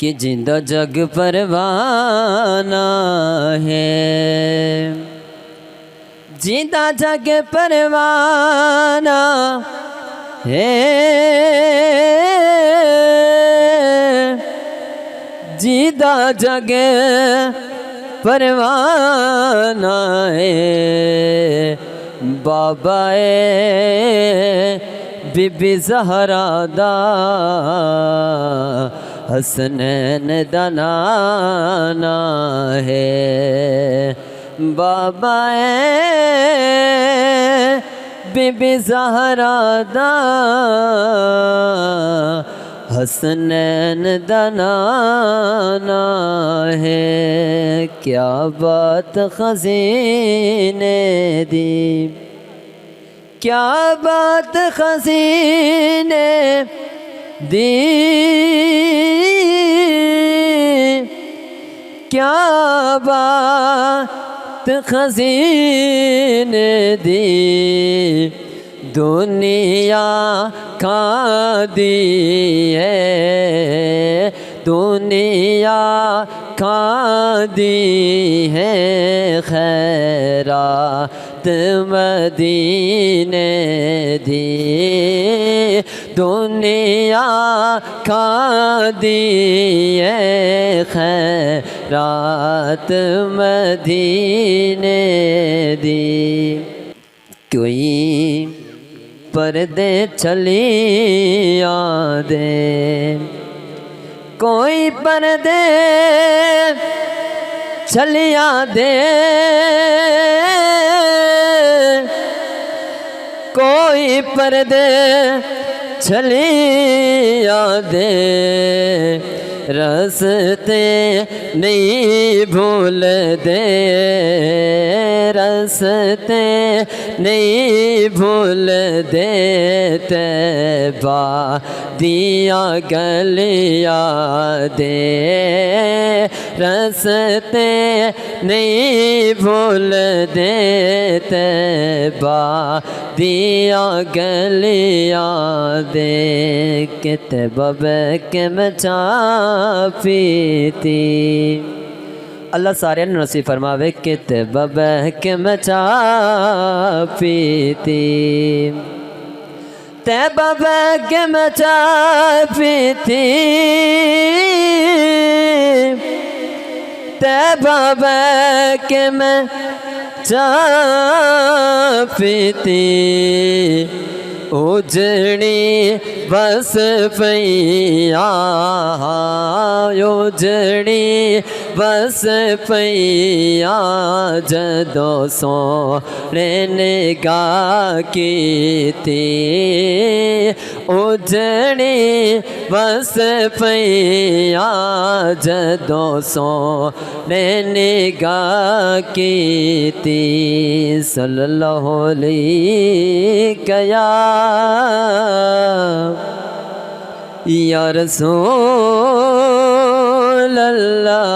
کہ جندہ جگ پروانہ ہے، جندہ جگ پروانہ ہے، جندہ جگ پروانہ ہے، بابا بی بی زہرا دا حسنین دا نانا ہے، بابا بی بی زہرا دا حسنین دا نانا ہے، کیا بات خزینے دی، کیا بات خزینے دی، کیا بات خزینے دی، دنیا کھا دی ہے، دنیا کھا دی ہے، خیرات مدینے دی، دنیا کھا دی ہے، خیرات مدینے دی، کوئی پردے چلی آدے، کوئی پردے چلی آدے، کوئی پردے چلی آدے، رستے نہیں بھول دے، رستے نہیں بھول دے، طیبہ دیا گلیا دے، رستے نہیں بھول دے، طیبہ دیا گلیا دے، کہ طیبہ بہ کے میں چاہ پیتی، اللہ سارے نصیب فرماوے کہ طیبہ بہ کے میں چاہ پیتی، طیبہ بہ کے میں چاہ پیتی، طیبہ بہ کے میں چاہ پیتی، اجڑی بس پیا، اجڑی بس پیا، جدو سونے نگاہ کیتی، اجڑی بس پیا، جدو سونے نگاہ کیتی، صلی اللہ علیہ یا رسول اللہ۔